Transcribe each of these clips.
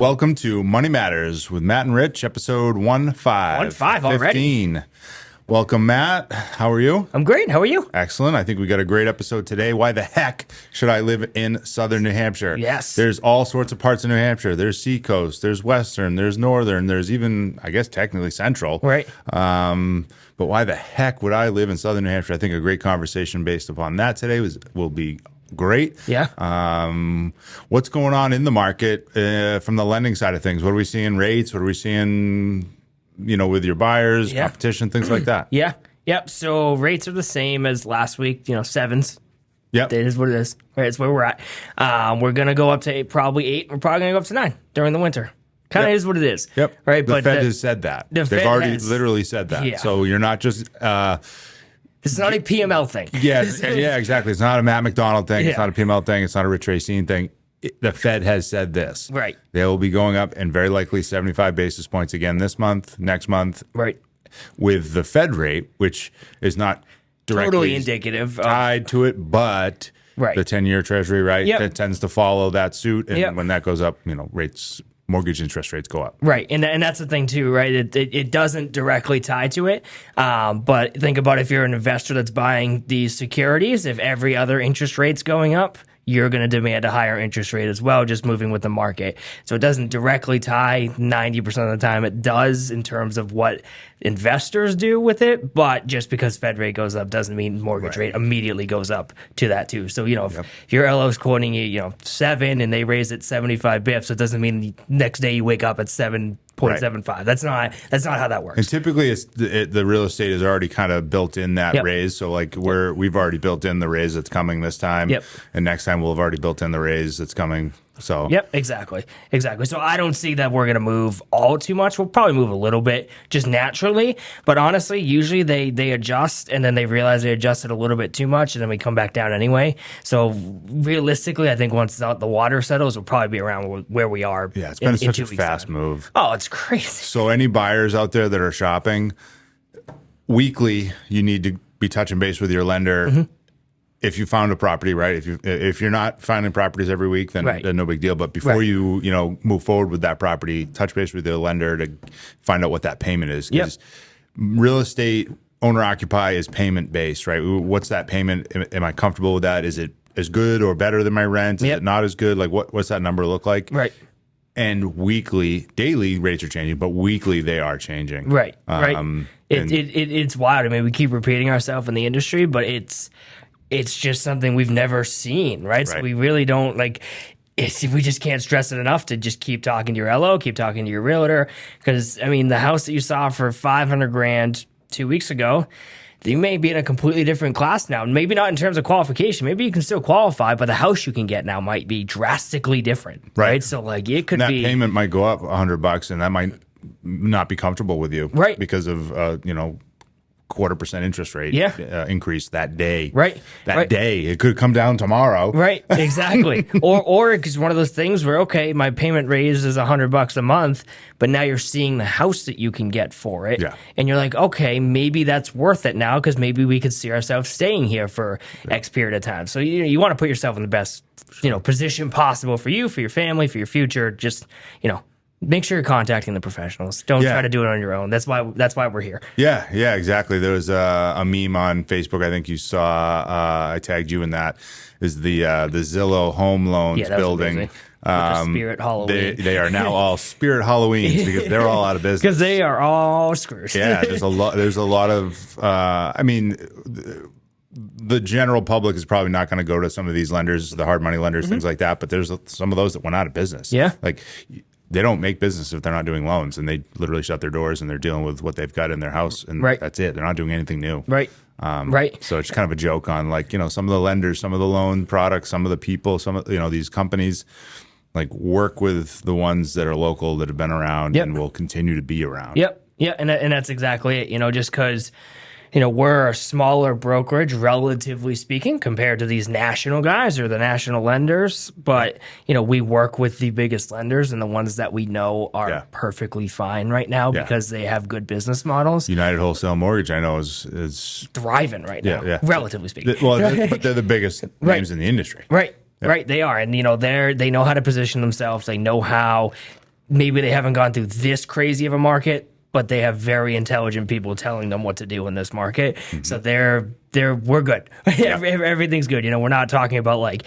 Welcome to Money Matters with Matt and Rich, episode 15. 15 already. 15. Welcome, Matt. How are you? I'm great. How are you? Excellent. I think we got a great episode today. Why the heck should I live in southern New Hampshire? Yes. There's all sorts of parts of New Hampshire. There's seacoast, there's western, there's northern, there's even, I guess, technically central. Right. But why the heck would I live in southern New Hampshire? I think a great conversation based upon that today will be great. Yeah. What's going on in the market from the lending side of things? What are we seeing rates? What are we seeing, with your buyers, competition, things like that? Yeah. Yep. So rates are the same as last week, sevens. Yep. It is what it is. Right. It's where we're at. We're going to go up to probably 8. We're probably going to go up to 9 during the winter. Kind of is what it is. Yep. Right. The Fed has said that. They've already literally said that. Yeah. So you're not just... it's not a PML thing. Yeah, exactly. It's not a Matt McDonald thing. It's not a PML thing. It's not a Rich Racine thing. The Fed has said this. Right. They will be going up and very likely 75 basis points again this month, next month. Right. With the Fed rate, which is not directly totally indicative tied to it, but right. the 10-year Treasury, right, Yep. tends to follow that suit. And when that goes up, rates... mortgage interest rates go up. Right. And that's the thing too, right? It doesn't directly tie to it. But think about if you're an investor that's buying these securities, if every other interest rate's going up, you're going to demand a higher interest rate as well, just moving with the market. So it doesn't directly tie. 90% of the time it does in terms of what investors do with it. But just because Fed rate goes up doesn't mean mortgage rate immediately goes up to that too. So, if your LO is quoting you, 7 and they raise it 75 bips, it doesn't mean the next day you wake up at 7.75. Right. That's not how that works. And typically, it's the real estate is already kind of built in that raise. So like we've already built in the raise that's coming this time, and next time we'll have already built in the raise that's coming. So exactly. So I don't see that we're going to move all too much. We'll probably move a little bit just naturally, but honestly, usually they adjust and then they realize they adjusted a little bit too much, and then we come back down anyway. So realistically, I think once the water settles, we'll probably be around where we are. Yeah, it's been such a fast move. Oh, it's crazy. So any buyers out there that are shopping weekly, you need to be touching base with your lender. Mm-hmm. If you found a property, right? If you're not finding properties every week, then no big deal. But before you move forward with that property, touch base with your lender to find out what that payment is. Because real estate owner occupy is payment based, right? What's that payment? Am I comfortable with that? Is it as good or better than my rent? Is it not as good? Like what's that number look like? Right. And daily rates are changing, but weekly they are changing. Right. It's wild. I mean, we keep repeating ourselves in the industry, but it's just something we've never seen, right? So we really don't we just can't stress it enough to just keep talking to your LO, keep talking to your realtor. Because, I mean, the house that you saw for $500,000 2 weeks ago, you may be in a completely different class now. Maybe not in terms of qualification. Maybe you can still qualify, but the house you can get now might be drastically different, right? So, it could be... that payment might go up $100, and that might not be comfortable with you. Right. Because of, 0.25% interest rate increase that day. Right. That day. It could come down tomorrow. Right. Exactly. or it's one of those things where, okay, my payment raise is $100 a month, but now you're seeing the house that you can get for it. Yeah. And you're like, okay, maybe that's worth it now because maybe we could see ourselves staying here for X period of time. So you want to put yourself in the best, position possible for you, for your family, for your future. Just, make sure you're contacting the professionals. Don't try to do it on your own. That's why we're here. Yeah, exactly. There was a meme on Facebook. I think you saw. I tagged you in that. Is the Zillow home loans building? Spirit Halloween. They are now all Spirit Halloweens because they're all out of business. Because they are all screwed. Yeah, there's a lot of. The general public is probably not going to go to some of these lenders, the hard money lenders, things like that. But there's some of those that went out of business. Yeah, they don't make business if they're not doing loans, and they literally shut their doors and they're dealing with what they've got in their house, and that's it. They're not doing anything new. Right. So it's kind of a joke on some of the lenders, some of the loan products, some of the people, some of these companies work with the ones that are local that have been around and will continue to be around. Yep. Yeah, and that's exactly it. Just because. We're a smaller brokerage, relatively speaking, compared to these national guys or the national lenders. But, we work with the biggest lenders and the ones that we know are perfectly fine right now because they have good business models. United Wholesale Mortgage, I know, is thriving right now, relatively speaking. But they're the biggest names in the industry. Right. Right, they are, and they know how to position themselves. They know how maybe they haven't gone through this crazy of a market, but they have very intelligent people telling them what to do in this market. So we're good. Yeah. Everything's good. We're not talking about like,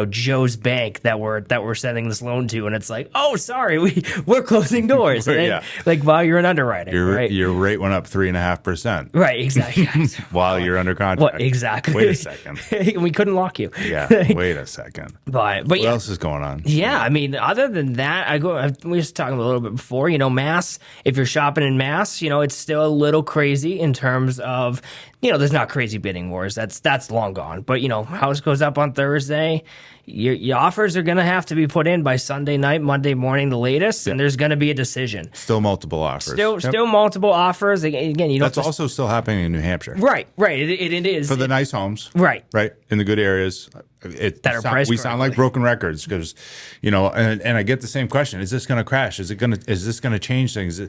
Joe's bank that we're sending this loan to, and it's like, oh, sorry, we're closing doors. And then, like, while you're in underwriting, right? Your rate went up 3.5%. Right, exactly. While you're under contract. What, exactly. Wait a second. We couldn't lock you. Yeah, wait a second. But what else is going on? Yeah, I mean, other than that, we were just talking a little bit before, Mass, if you're shopping in Mass, it's still a little crazy in terms of, there's not crazy bidding wars. That's long gone. But, house goes up on Thursday. Your offers are going to have to be put in by Sunday night, Monday morning, the latest, and there's going to be a decision. Still multiple offers. Still multiple offers. Again, that's also still happening in New Hampshire. Right. It is. For the nice homes. Right. In the good areas. We sound like broken records because, and I get the same question. Is this going to crash? Is this going to change things?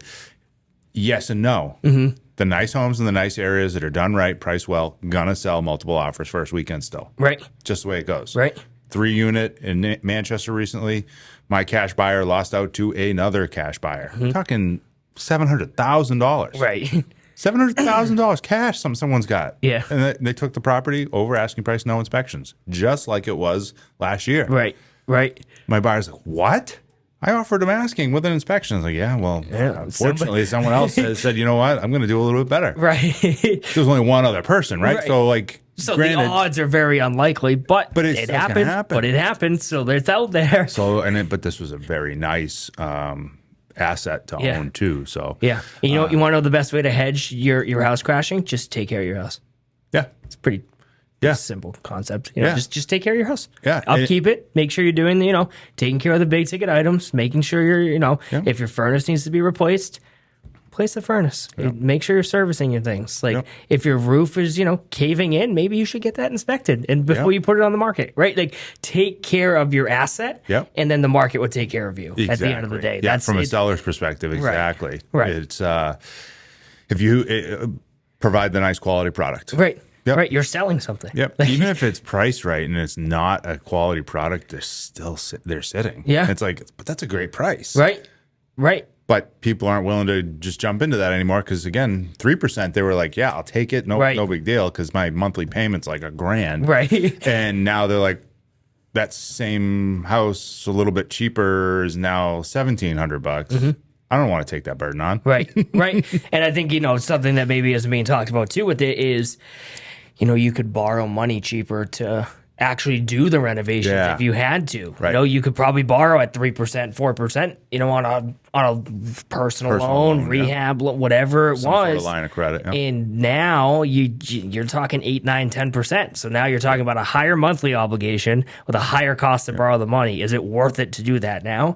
Yes and no. Mm-hmm. The nice homes in the nice areas that are done right, priced well, gonna sell multiple offers first weekend still. Right. Just the way it goes. Right. 3-unit in Manchester recently. My cash buyer lost out to another cash buyer. Mm-hmm. We're talking $700,000. Right. $700,000 cash someone's got. Yeah. And they took the property over asking price, no inspections, just like it was last year. Right. My buyer's like, what? I offered him asking with an inspection. I was like, unfortunately, someone else said, you know what? I'm going to do a little bit better. Right. There's only one other person, right? So granted, the odds are very unlikely, but it happened. But it happened, so it's out there. But this was a very nice asset to own too. So you want to know the best way to hedge your house crashing? Just take care of your house. Yeah, it's pretty. Simple concept. Just take care of your house. Yeah. Upkeep it. Make sure you're doing, taking care of the big ticket items, making sure you're, if your furnace needs to be replaced, replace the furnace. Yeah. Make sure you're servicing your things. Like if your roof is, caving in, maybe you should get that inspected and before you put it on the market, right? Like take care of your asset and then the market will take care of you at the end of the day. Yeah, from a seller's perspective, exactly. Right. It's if you provide the nice quality product. Right. Yep. Right, you're selling something. Yep. Even if it's priced right and it's not a quality product, they're still sitting. Yeah. It's like, but that's a great price. Right. But people aren't willing to just jump into that anymore because again, 3%. They were like, yeah, I'll take it. No big deal because my monthly payment's like $1,000. Right. And now they're like, that same house a little bit cheaper is now $1,700. Mm-hmm. I don't want to take that burden on. Right. And I think, something that maybe isn't being talked about too with it is, you could borrow money cheaper to actually do the renovations if you had to. Right. You could probably borrow at 3%, 4%, on a personal loan, rehab, whatever it was. Some sort of line of credit. Yeah. And now you're talking 8, 9, 10%. So now you're talking about a higher monthly obligation with a higher cost to borrow the money. Is it worth it to do that now?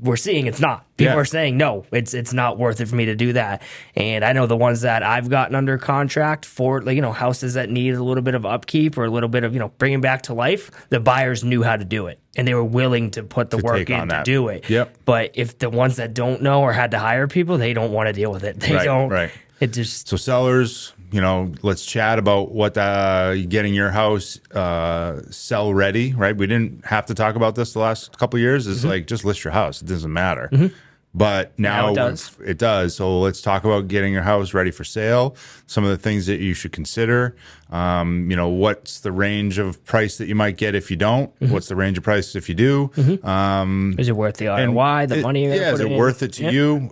We're seeing it's not. People are saying, no, it's not worth it for me to do that. And I know the ones that I've gotten under contract for, houses that need a little bit of upkeep or a little bit of, bringing back to life, the buyers knew how to do it. And they were willing to put the work in to do it. Yep. But if the ones that don't know or had to hire people, they don't want to deal with it. They don't. Right. It just. So sellers, let's chat about what getting your house sell ready, right? We didn't have to talk about this the last couple of years. It's like just list your house. It doesn't matter. Mm-hmm. But now it does. It does. So let's talk about getting your house ready for sale. Some of the things that you should consider. What's the range of price that you might get if you don't? Mm-hmm. What's the range of price if you do? Mm-hmm. Is it worth the ROI, the money you're is it worth it to you?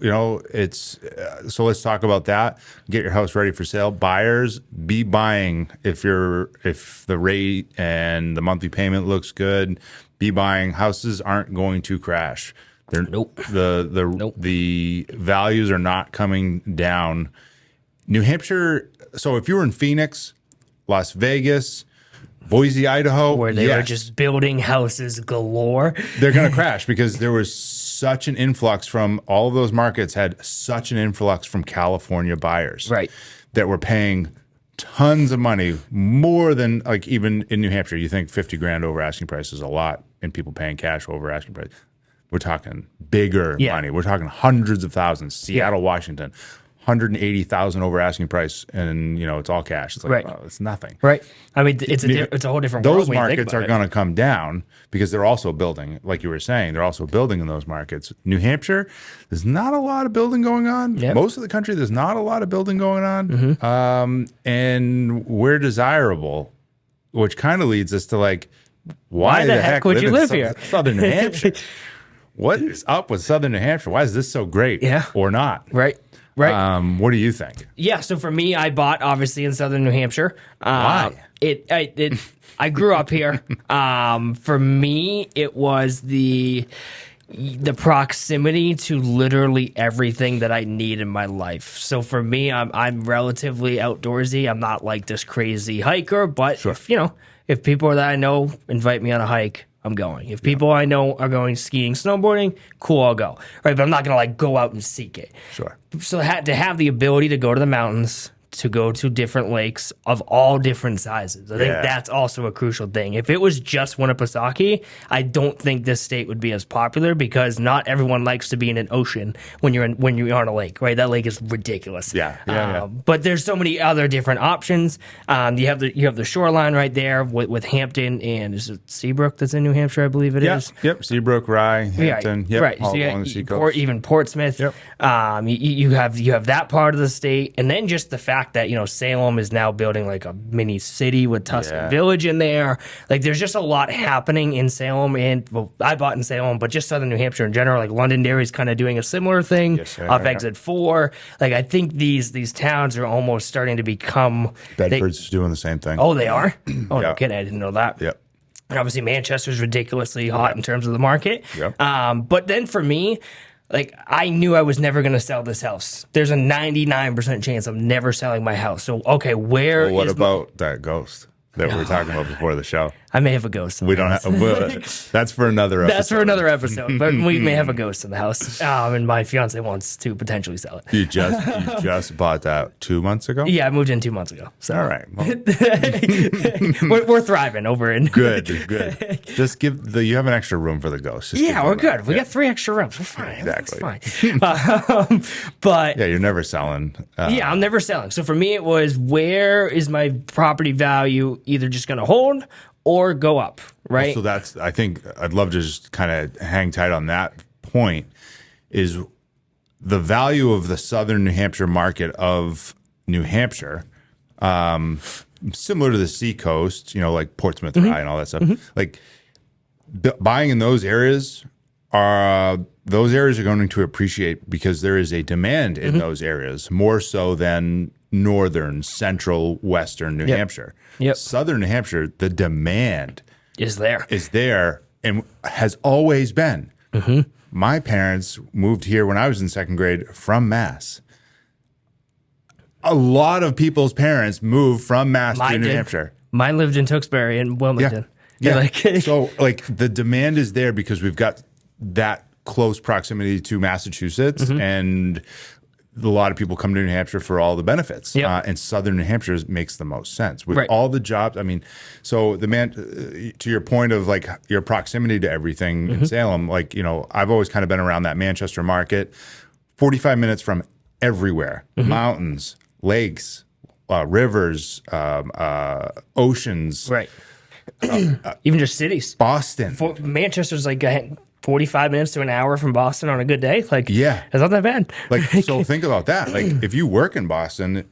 It's so let's talk about that. Get your house ready for sale. Buyers, be buying if the rate and the monthly payment looks good. Be buying. Houses aren't going to crash. Nope. The values are not coming down. New Hampshire. So if you were in Phoenix, Las Vegas, Boise, Idaho, where they were just building houses galore, they're going to crash because there was such an influx from all of those markets. Had such an influx from California buyers, right? That were paying tons of money, more than even in New Hampshire. You think $50,000 over asking price is a lot, and people paying cash over asking price. We're talking bigger money. We're talking hundreds of thousands. Seattle, Washington, 180,000 over asking price, and it's all cash. It's like, well, it's nothing. Right. I mean, it's a whole different world. Those markets are going to come down because they're also building, like you were saying, they're also building in those markets. New Hampshire, there's not a lot of building going on. Yep. Most of the country, there's not a lot of building going on. And we're desirable, which kind of leads us to like, why the heck would you live here? Southern New Hampshire. What is up with Southern New Hampshire? Why is this so great? Or not? Right. What do you think? Yeah. So for me, I bought obviously in Southern New Hampshire. Why? I grew up here. For me, it was the proximity to literally everything that I need in my life. So for me, I'm relatively outdoorsy. I'm not like this crazy hiker, but if people that I know invite me on a hike, I'm going. If people I know are going skiing, snowboarding, cool, I'll go. Right, but I'm not going to like go out and seek it. Sure. So to have the ability to go to the mountains, to go to different lakes of all different sizes. I think that's also a crucial thing. If it was just Winnipesaukee, I don't think this state would be as popular because not everyone likes to be in an ocean when you're on a lake, right? That lake is ridiculous. But there's so many other different options. You have the shoreline right there with Hampton and is it Seabrook that's in New Hampshire, I believe it is. Yep. Seabrook, Rye, Hampton. Yep. Right. All so along the seacoast. Even Portsmouth. Yep. You have that part of the state, and then just the fact that Salem is now building like a mini city with Tuscan Village in there. Like there's just a lot happening in Salem, and I bought in Salem, but just Southern New Hampshire in general. Like Londonderry is kind of doing a similar thing off Exit 4. Like I think these towns are almost starting to become. Bedford's doing the same thing. Oh, they are. Oh no kidding! I didn't know that. Yep. And obviously Manchester's ridiculously hot in terms of the market. Yep. But then for me, like, I knew I was never going to sell this house. There's a 99% chance I'm never selling my house. So, okay, what about that ghost that we were talking about before the show? I may have a ghost. We don't have. That's for another episode. That's for another episode. But we may have a ghost in the house. And my fiance wants to potentially sell it. You just bought that 2 months ago? Yeah, I moved in 2 months ago. So. All right. Well. we're thriving over in. Good. Just you have an extra room for the ghost. We're good. We got 3 extra rooms. We're fine. Exactly. Fine. But you're never selling. I'm never selling. So for me, it was where is my property value either just going to hold or go up, right? So I think I'd love to just kind of hang tight on that point is the value of the Southern New Hampshire market of New Hampshire, similar to the seacoast, like Portsmouth, Rye and all that stuff. Like buying in those areas are going to appreciate because there is a demand in those areas more so than northern, central, western New Hampshire. Southern New Hampshire, the demand is there and has always been. My parents moved here when I was in second grade from Mass. A lot of people's parents moved from Mass to New Hampshire. Mine lived in Tewksbury and Wilmington. So the demand is there because we've got that close proximity to Massachusetts and a lot of people come to New Hampshire for all the benefits, and Southern New Hampshire makes the most sense with all the jobs. I mean, so to your point of like your proximity to everything in Salem, I've always kind of been around that Manchester market, 45 minutes from everywhere, mountains, lakes, rivers, oceans, right? Even just cities. Boston, Manchester's like 45 minutes to an hour from Boston on a good day. Like, it's not that bad. So think about that. Like, if you work in Boston,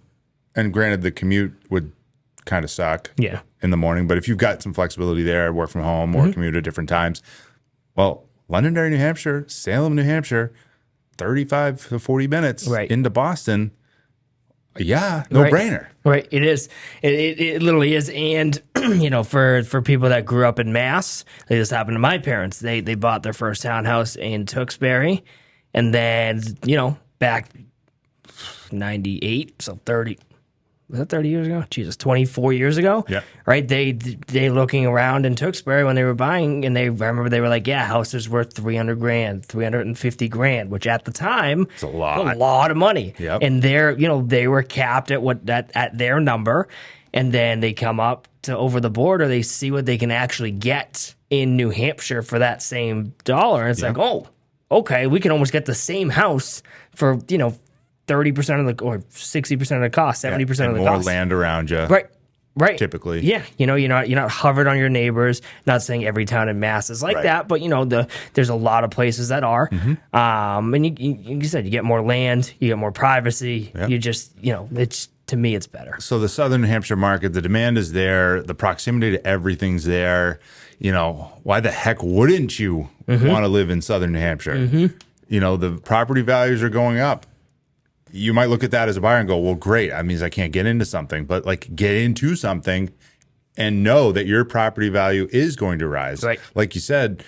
and granted the commute would kind of suck in the morning, but if you've got some flexibility there, work from home or commute at different times, well, Londonderry, New Hampshire, Salem, New Hampshire, 35 to 40 minutes into Boston. No-brainer. Right. It is. It literally is. And, for people that grew up in Mass, like this happened to my parents. They bought their first townhouse in Tewksbury. And then, back 98, so 30. Was that 30 years ago? Jesus, 24 years ago? Yeah. Right? They looking around in Tewksbury when they were buying, and I remember they were like, houses worth $300,000, $350,000, which at the time it's a lot. A lot of money. Yep. And they were capped at their number, and then they come up to over the border, they see what they can actually get in New Hampshire for that same dollar. And it's like, oh, okay, we can almost get the same house for, 30% of the, or 60% of the cost, 70% of the more cost. land around you. Right. Typically. Yeah. You're not hovered on your neighbors. Not saying every town in Mass is like that, but there's a lot of places that are. And you said you get more land, you get more privacy. Yep. You just, it's, to me, it's better. So the Southern New Hampshire market, the demand is there. The proximity to everything's there. Why the heck wouldn't you want to live in Southern New Hampshire? The property values are going up. You might look at that as a buyer and go, well, great. That means I can't get into something, but get into something and know that your property value is going to rise. Right. Like you said,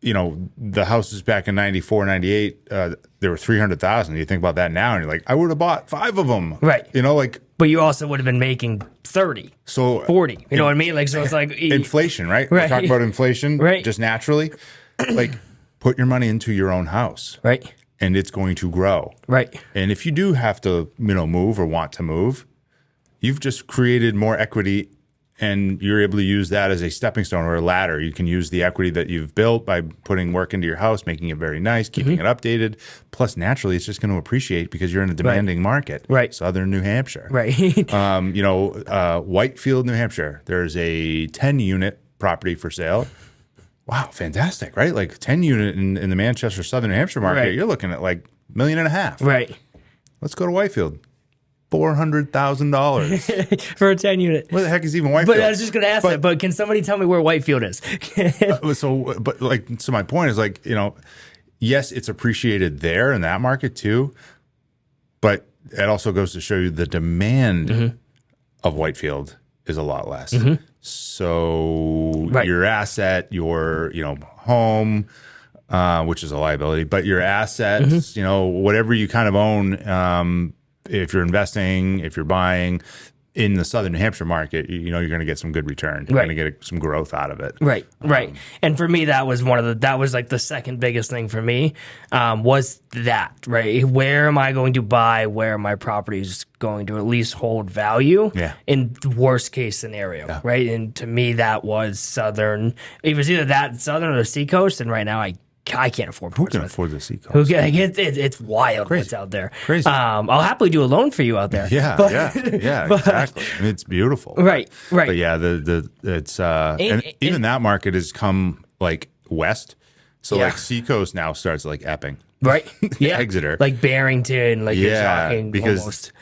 the houses back in 94, 98, they were 300,000. You think about that now and you're like, I would have bought 5 of them. Right. But you also would have been making 30, 40. You know what I mean? So it's like inflation, right? We're talking about inflation just naturally. Put your money into your own house. Right. And it's going to grow. Right. And if you do have to, move or want to move, you've just created more equity and you're able to use that as a stepping stone or a ladder. You can use the equity that you've built by putting work into your house, making it very nice, keeping it updated. Plus, naturally, it's just going to appreciate because you're in a demanding market. Right. Southern New Hampshire. Right. Whitefield, New Hampshire. There's a 10-unit property for sale. Wow, fantastic, right? 10 unit in the Manchester, Southern New Hampshire market, you're looking at $1.5 million. Right. Let's go to Whitefield. $400,000 for a 10 unit. Where the heck is even Whitefield? But I was just going to ask that. But can somebody tell me where Whitefield is? So my point is yes, it's appreciated there in that market too, but it also goes to show you the demand of Whitefield is a lot less. So your asset, your home, which is a liability, but your assets, whatever you kind of own, if you're investing, if you're buying in the Southern New Hampshire market, you're going to get some good return. You're going to get some growth out of it. Right. And for me, that was the second biggest thing for me, was that, right? Where am I going to buy? Where are my properties going to at least hold value in the worst case scenario, right? And to me, that was Southern. It was either that Southern or the Seacoast, and right now I can't afford Portsmouth. Who can afford the Seacoast? It's wild Crazy. what's out there. Crazy. I'll happily do a loan for you out there. Yeah, exactly. It's beautiful. Right. But yeah, it's even that market has come west. So Seacoast now starts Epping. Right. Yeah. Exeter. Barrington. You're talking because almost.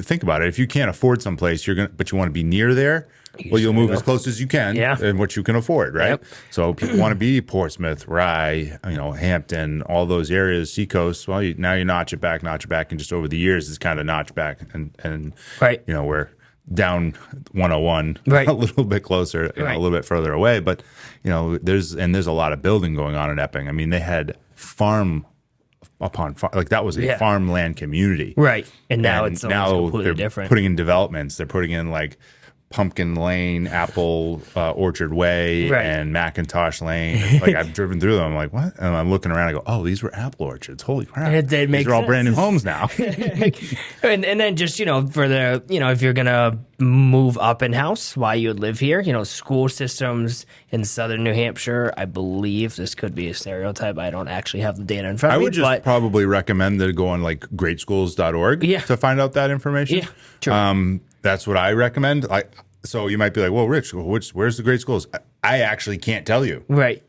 think about it. If you can't afford someplace, but you want to be near there. Well, you'll move as close as you can and what you can afford, right? Yep. So people want to be Portsmouth, Rye, Hampton, all those areas, Seacoast. Well, now you notch it back, and just over the years, it's kind of notched back. And we're down 101 a little bit closer, a little bit further away. But, there's a lot of building going on in Epping. I mean, they had farm upon farm, that was a farmland community. Right. And now it's completely they're different. Putting in developments. They're putting in Pumpkin Lane, Apple Orchard Way, and Macintosh Lane. I've driven through them. I'm like, what? And I'm looking around. I go, oh, these were apple orchards. Holy crap! These are all brand new homes now. and then just for the if you're gonna move up in house while you live here, school systems in Southern New Hampshire. I believe this could be a stereotype. I don't actually have the data in front of me. I would just probably recommend to go on greatschools.org to find out that information. Yeah, true. That's what I recommend. So you might be like, well, Rich, where's the great schools? I actually can't tell you. Right.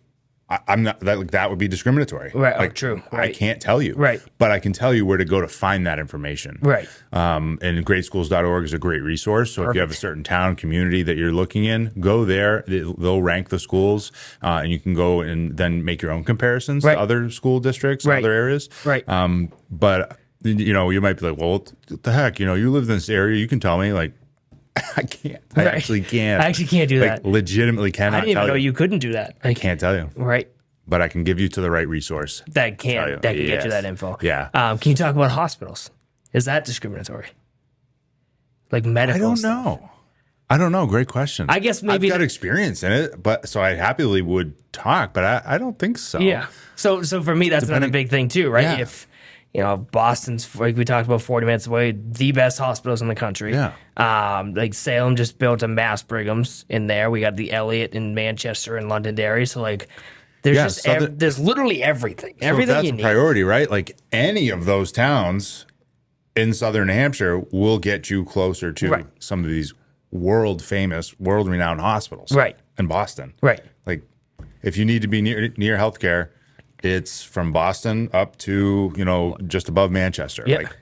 I'm not that would be discriminatory. Right. True. Right. I can't tell you. Right. But I can tell you where to go to find that information. Right. And greatschools.org is a great resource. So if you have a certain town, community that you're looking in, go there. They'll rank the schools, and you can go and then make your own comparisons to other school districts, other areas. Right. But you might be like, well, what the heck? You live in this area. You can tell me. I can't. I actually can't. I actually can't do that. Legitimately cannot. I didn't even know you couldn't do that. I can't tell you. Right. But I can give you to the right resource. That can get you that info. Yeah. Can you talk about hospitals? Is that discriminatory? Medical stuff? I don't know. Great question. I guess maybe I've got experience in it, but so I happily would talk, but I don't think so. Yeah. So for me, that's another big thing too, right? Yeah. If Boston's, we talked about, 40 minutes away, the best hospitals in the country. Yeah. Salem just built a Mass Brigham's in there. We got the Elliott in Manchester and Londonderry. So there's there's literally everything. Everything that's you a need. priority, right? Any of those towns, in southern New Hampshire will get you closer to some of these world famous, world renowned hospitals. Right. In Boston. Right. Like if you need to be near healthcare, it's from Boston up to, just above Manchester. Yeah. Like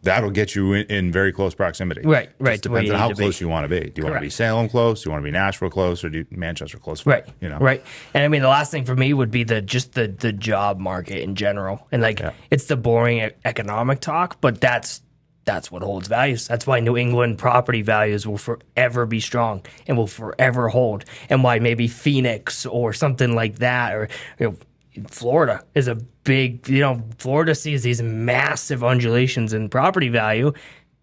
that'll get you in very close proximity. Right. Just depends on how close you want to be. Do you want to be Salem close? Do you want to be Nashville close? Or do you Manchester close? Right. Right. And I mean, the last thing for me would be the job market in general. And it's the boring economic talk, but that's what holds values. That's why New England property values will forever be strong and will forever hold. And why maybe Phoenix or something like that, or Florida is a big. Florida sees these massive undulations in property value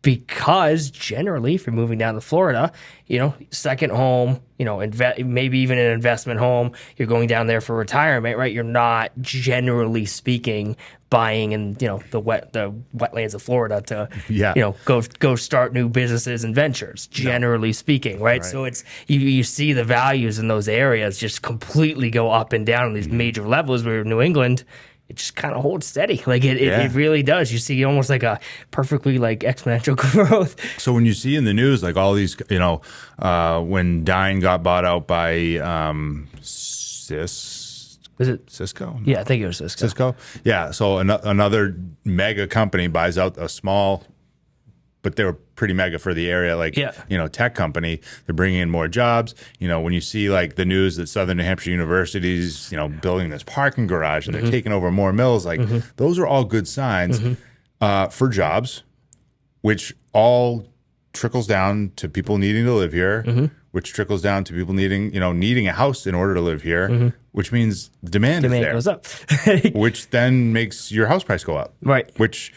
because generally, if you're moving down to Florida, second home, maybe even an investment home, you're going down there for retirement, right? You're not generally speaking buying in the wetlands of Florida to go start new businesses and ventures. Generally speaking, right? So it's you see the values in those areas just completely go up and down on these major levels. Where New England, it just kind of holds steady. Like it really does. You see almost like a perfectly exponential growth. So when you see in the news, like all these, when Dine got bought out by Was it Cisco? Yeah, I think it was Cisco. Cisco? Yeah. So another mega company buys out a small, but they were pretty mega for the area, tech company. They're bringing in more jobs. When you see the news that Southern New Hampshire University's, building this parking garage and they're taking over more mills, those are all good signs for jobs, which all trickles down to people needing to live here, which trickles down to people needing a house in order to live here, which means demand is there. Goes up. Which then makes your house price go up. Right. Which,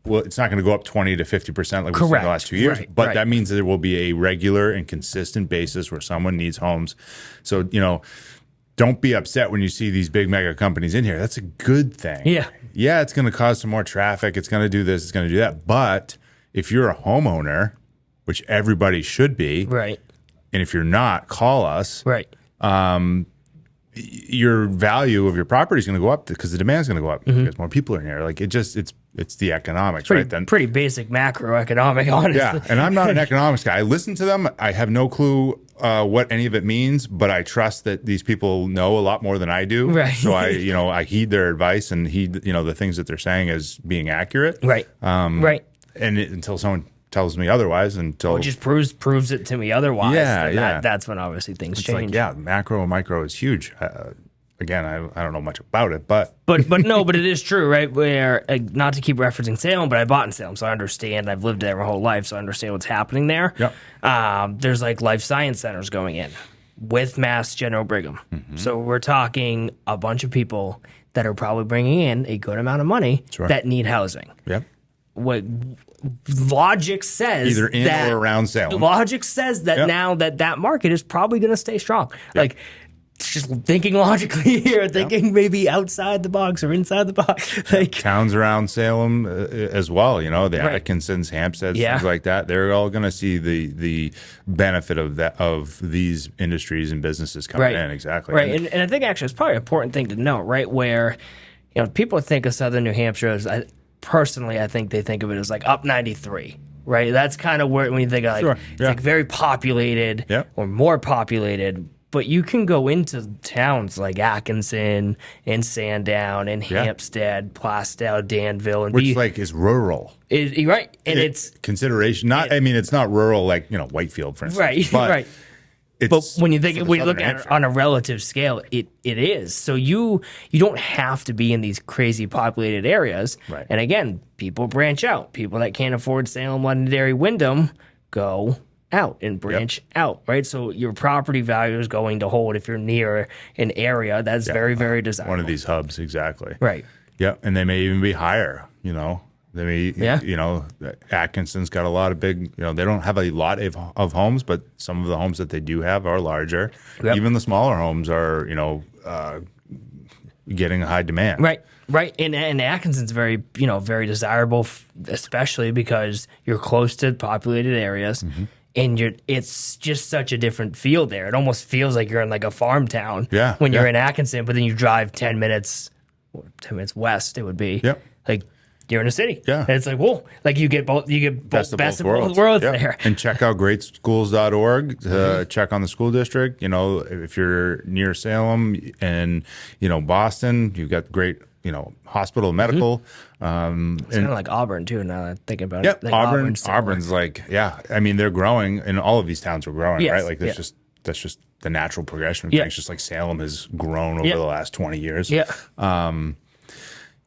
well, it's not going to go up 20 to 50% like we've seen in the last 2 years, but that means that there will be a regular and consistent basis where someone needs homes. So, don't be upset when you see these big mega companies in here. That's a good thing. Yeah, it's going to cause some more traffic. It's going to do this. It's going to do that. But if you're a homeowner, which everybody should be, right, and if you're not, call us. Right. Your value of your property is going to go up because the demand is going to go up because more people are in here. It's the economics, right? Then pretty basic macroeconomic, honestly. Yeah, and I'm not an economics guy. I listen to them. I have no clue what any of it means, but I trust that these people know a lot more than I do. Right. So I heed their advice and heed the things that they're saying as being accurate. Right. Right. And until someone tells me otherwise, it just proves it to me otherwise. Yeah. That's when obviously things change. Macro and micro is huge. Again, I don't know much about it, but it is true, right? Where not to keep referencing Salem, but I bought in Salem, so I understand. I've lived there my whole life, so I understand what's happening there. Yep. There's life science centers going in with Mass General Brigham, so we're talking a bunch of people that are probably bringing in a good amount of money that need housing. Yep. What logic says either in or around Salem. Logic says that now that market is probably going to stay strong. Yep. Just thinking logically here, thinking maybe outside the box or inside the box. Towns around Salem as well, the Atkinsons, Hampsteads, things like that. They're all going to see the benefit of these industries and businesses coming in. Exactly. Right. And I think actually it's probably an important thing to note, right, where people think of Southern New Hampshire as, personally, I think they think of it as up 93. Right. That's kind of where when you think of it's very populated or more populated. But you can go into towns like Atkinson and Sandown and Hampstead, Plastow, Danville, and which is rural. Right, and it's consideration. It's not rural like Whitefield, for instance. Right. But when you look at it on a relative scale, it is. So you don't have to be in these crazy populated areas. Right. And again, people branch out. People that can't afford Salem, Londonderry, Wyndham go out and branch out, right? So your property value is going to hold if you're near an area that's very, very desirable. One of these hubs, exactly. Right. Yeah, and they may even be higher, They may, Atkinson's got a lot of big, they don't have a lot of homes, but some of the homes that they do have are larger. Yep. Even the smaller homes are, getting a high demand. Right. Right, and Atkinson's very desirable, especially because you're close to populated areas. And it's just such a different feel there. It almost feels like you're in a farm town when you're in Atkinson, but then you drive 10 minutes west, it would be. Yep. you're in a city. Yeah. And it's like, whoa, like you get both best of both worlds Yep. there. And check out greatschools.org to check on the school district. You know, if you're near Salem and, you know, Boston, you've got great, you know, hospital, medical. It's kind of like Auburn too. Now that I'm thinking about Yep. it, like Auburn's like, yeah. I mean, they're growing, and all of these towns are growing, Yes. right? Like that's just the natural progression of things. Just like Salem has grown over the last 20 years. Yeah.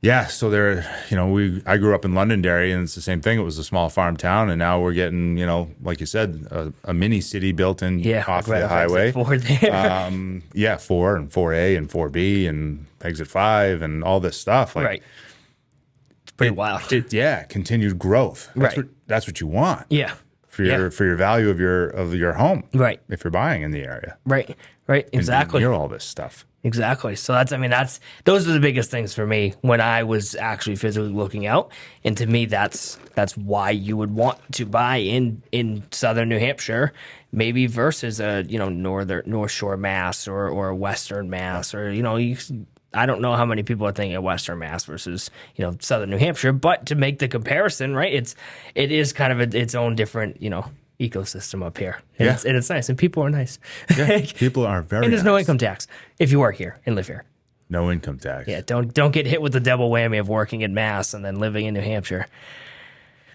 Yeah, so there, you know, I grew up in Londonderry, and it's the same thing. It was a small farm town, and now we're getting, you know, like you said, a mini city built in off the highway. 4 there. 4 and 4A and 4B and exit 5 and all this stuff. Like, Right. It's pretty wild. Continued growth. That's what you want. Yeah. For your value of your home. Right. If you're buying in the area. Right. Exactly. And hear all this stuff. Exactly. So those are the biggest things for me when I was actually physically looking out. And to me, that's why you would want to buy in southern New Hampshire, maybe versus a, you know, North Shore Mass or a Western Mass, or, you know, I don't know how many people are thinking of Western Mass versus, you know, southern New Hampshire, but to make the comparison, right, it is kind of its own different, you know, ecosystem up here. And it's nice, and people are nice. Yeah, people are very And there's nice. no income tax if you work here and live here. No income tax. Yeah, don't get hit with the double whammy of working in Mass and then living in New Hampshire.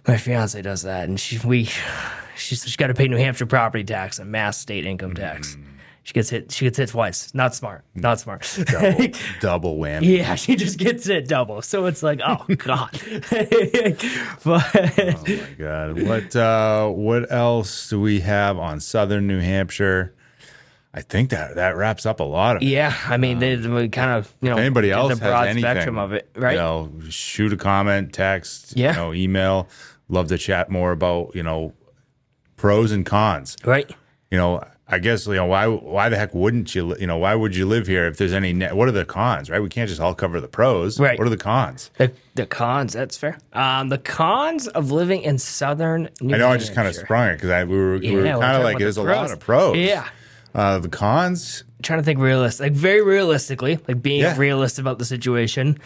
My fiance does that, and she's got to pay New Hampshire property tax and Mass state income tax. She gets hit twice. Not smart. Double whammy. Yeah, she just gets hit double. So it's like, oh God. But, oh my God. What else do we have on southern New Hampshire? I think that wraps up a lot of it. Yeah, I mean, we kind of, you know, If anybody else the broad has anything, spectrum of it, right? You know, shoot a comment, text, you know, email. Love to chat more about, you know, pros and cons. Right. You know, I guess, you know, why the heck wouldn't you, you know, why would you live here if there's any, what are the cons, right? We can't just all cover the pros. Right. What are the cons? The cons, that's fair. The cons of living in southern New Hampshire. I know I just kind of sprung it because we were kind of like, there's a lot of pros. Yeah. The cons? I'm trying to think realistic, like very realistically, like being realist about the situation.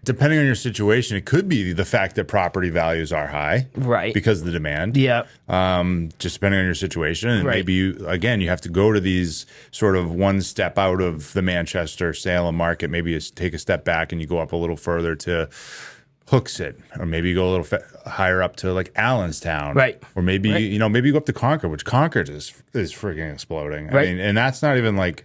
Depending on your situation, it could be the fact that property values are high, right? Because of the demand. Yeah. Just depending on your situation, and maybe you have to go to these sort of one step out of the Manchester Salem market. Maybe you take a step back and you go up a little further to Hooksett, or maybe you go a little higher up to like Allenstown, right? Or maybe maybe you go up to Concord, which Concord is freaking exploding. Right. I mean, and that's not even like.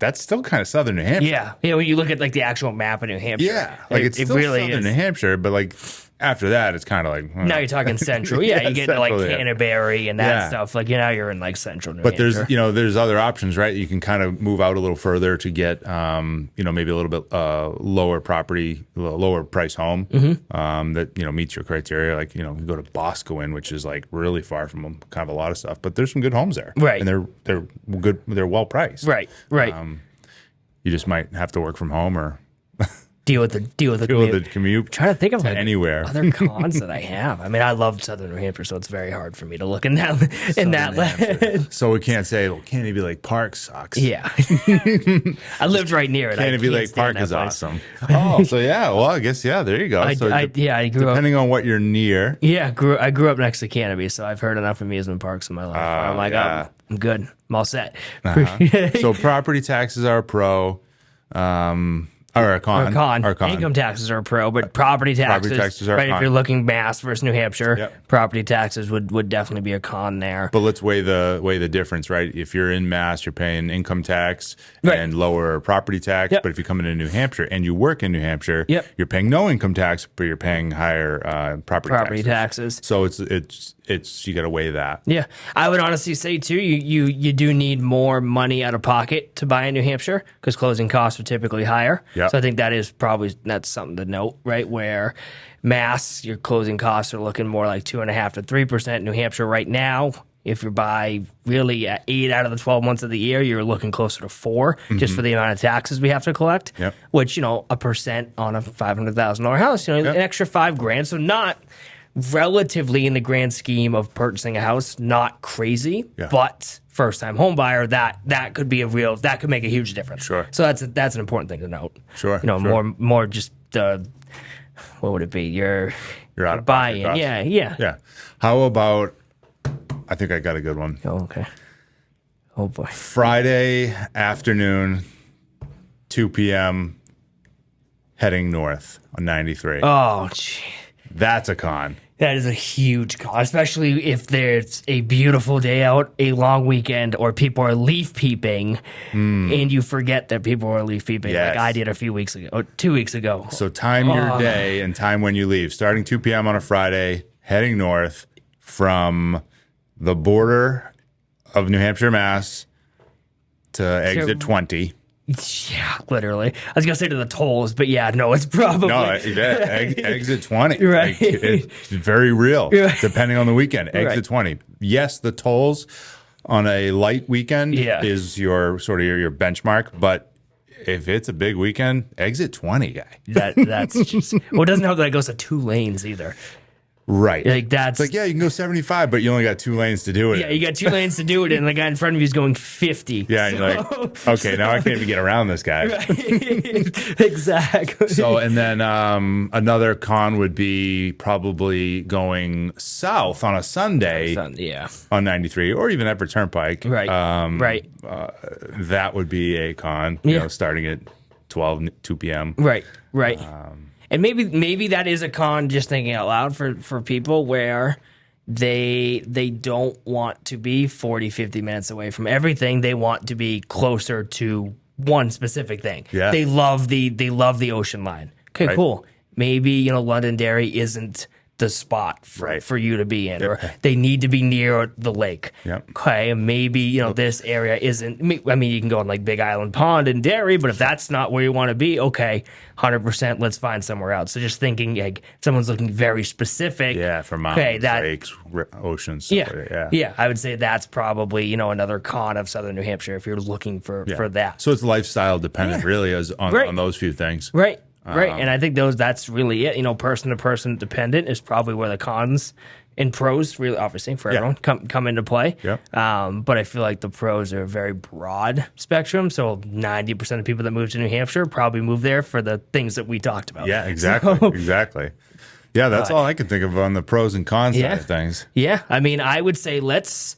That's still kind of southern New Hampshire. Yeah. Yeah, when you look at like the actual map of New Hampshire. Yeah. Like it's still really southern New Hampshire, but like after that it's kind of like now you're talking central. Yeah, you get to like Canterbury and that stuff. Like you're in like central New Hampshire. But there's other options, right? You can kind of move out a little further to get maybe a little bit lower price home that meets your criteria. Like you go to Boscawen, which is like really far from kind of a lot of stuff, but there's some good homes there, right? And they're good. They're well priced, right? You just might have to work from home or deal with the commute. I'm trying to think of like anywhere other cons that I have. I mean, I love southern New Hampshire, so it's very hard for me to look in that. So we can't say, well, Canopy Lake Park sucks. Yeah, I lived right near it. Canopy Lake Park is awesome. Oh, so yeah. Well, I guess there you go. I grew up depending on what you're near. Yeah, I grew up next to Canopy, so I've heard enough amusement parks in my life. I'm like, I'm good. I'm all set. So property taxes are a pro. Or a con. Income taxes are a pro, but property taxes are right. a con. If you're looking Mass versus New Hampshire, property taxes would definitely be a con there. But let's weigh the difference, right? If you're in Mass, you're paying income tax and lower property tax. But if you come into New Hampshire and you work in New Hampshire, you're paying no income tax, but you're paying higher property taxes. So it's you got to weigh that. Yeah, I would honestly say too, you do need more money out of pocket to buy in New Hampshire because closing costs are typically higher. So I think that's something to note, right? Where Mass, your closing costs are looking more like 2.5% to 3%. New Hampshire right now, if you buy really 8 out of the 12 months of the year, you're looking closer to 4 just for the amount of taxes we have to collect. Which 1% on a $500,000 house, an extra $5,000, so not relatively in the grand scheme of purchasing a house, not crazy, but first time home buyer, that could be that could make a huge difference. Sure. So that's an important thing to note. Sure. More just what would it be? You're out of buy-in. pocket costs. Yeah. How about, I think I got a good one. Oh, okay. Oh boy. Friday afternoon, 2 p.m., heading north on 93. Oh, gee. That's a con. That is a huge con, especially if there's a beautiful day out, a long weekend, or people are leaf peeping, and you forget that people are leaf peeping, Yes. like I did a few weeks ago, or 2 weeks ago. So time your day and time when you leave. Starting 2 p.m. on a Friday, heading north from the border of New Hampshire, Mass, to exit 20. Yeah, literally. I was gonna say to the tolls, but yeah, no, it's probably Exit 20. Right. Like, it's very real, depending on the weekend. Exit 20. Yes, the tolls on a light weekend is your sort of your benchmark, but if it's a big weekend, exit 20, guy. That's just well, it doesn't help that it goes to 2 lanes either. Right. Like that's It's like, yeah, you can go 75, but you only got 2 lanes to do it. Yeah, you got 2 lanes to do it, and the guy in front of you is going 50. Yeah, and you're like, okay, now I can't even get around this guy. Right. Exactly. So, and then another con would be probably going south on a Sunday on 93 or even Everett Turnpike. Right. Right. That would be a con, you know, starting at 2 p.m. Right. Right. And maybe that is a con, just thinking out loud, for people where they don't want to be 40, 50 minutes away from everything. They want to be closer to one specific thing. Yeah. They love the ocean line. Okay, cool. Maybe, you know, Londonderry isn't the spot for you to be in, or they need to be near the lake. Yep. Okay, maybe, you know, this area isn't, I mean, you can go on like Big Island Pond and Derry, but if that's not where you want to be, okay, 100%, let's find somewhere else. So just thinking, like, someone's looking very specific. Yeah, for mountains, lakes, oceans. Yeah, I would say that's probably, you know, another con of Southern New Hampshire if you're looking for that. So it's lifestyle dependent, really, on those few things. Right. Right, and I think that's really it. You know, person to person dependent is probably where the cons and pros, really, obviously for everyone, come into play. But I feel like the pros are a very broad spectrum. So 90% of people that move to New Hampshire probably move there for the things that we talked about. Yeah, exactly, exactly. Yeah, that's all I can think of on the pros and cons side of things. Yeah, I mean, I would say let's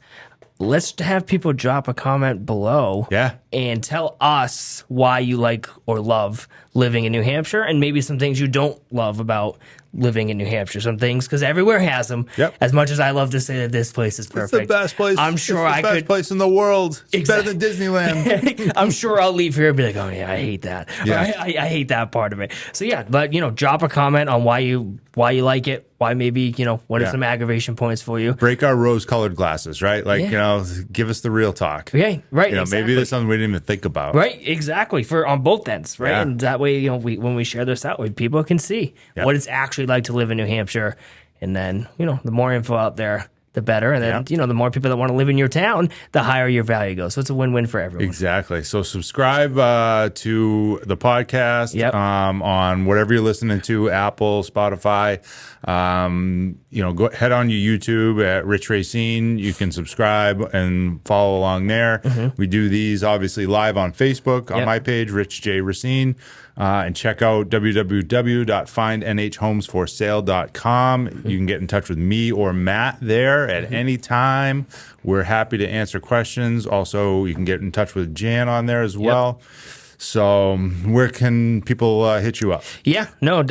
have people drop a comment below and tell us why you like or love living in New Hampshire, and maybe some things you don't love about living in New Hampshire. Some things, because everywhere has them. As much as I love to say that this place is perfect. It's the best place. I'm sure it's the best place in the world. It's better than Disneyland. I'm sure I'll leave here and be like, oh yeah, I hate that. I hate that part of it. So yeah, but, you know, drop a comment on why you like it. Why maybe, you know, what are some aggravation points for you? Break our rose-colored glasses, right? Like, you know, give us the real talk. Okay, right. You know, maybe there's something we didn't even think about. Right, exactly. On both ends, right? And that way, you know, when we share this out, people can see what it's actually like to live in New Hampshire. And then, you know, the more info out there, the better. And then, you know, the more people that want to live in your town, the higher your value goes. So it's a win-win for everyone. Exactly. So subscribe to the podcast on whatever you're listening to, Apple, Spotify. You know, head on your YouTube at Rich Racine. You can subscribe and follow along there. We do these obviously live on Facebook on my page, Rich J. Racine. And check out www.findnhhomesforsale.com. You can get in touch with me or Matt there at any time. We're happy to answer questions. Also, you can get in touch with Jan on there as well. So where can people hit you up? Yeah, no,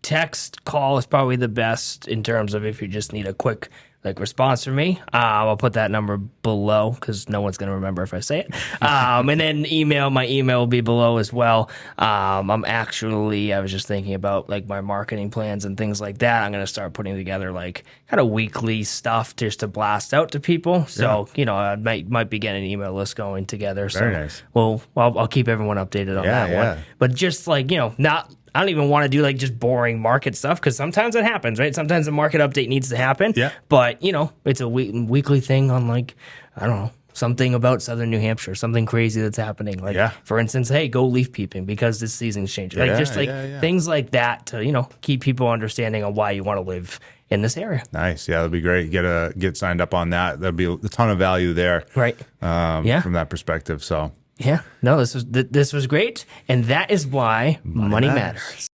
text, call is probably the best in terms of if you just need a quick response from me. I'll put that number below because no one's going to remember if I say it. And then my email will be below as well. I was just thinking about my marketing plans and things like that. I'm going to start putting together kind of weekly stuff just to blast out to people. So, you know, I might be getting an email list going together. Very nice. Well, I'll keep everyone updated on that one. But just I don't even want to do just boring market stuff because sometimes it happens, right? Sometimes a market update needs to happen. Yeah. But, you know, it's a weekly thing on I don't know, something about Southern New Hampshire, something crazy that's happening. For instance, hey, go leaf peeping because this season's changing. Things like that to, you know, keep people understanding on why you want to live in this area. Nice. Yeah, that'd be great. Get signed up on that. There'll be a ton of value there. Right. From that perspective. So. Yeah. No, this was great. And that is why money matters.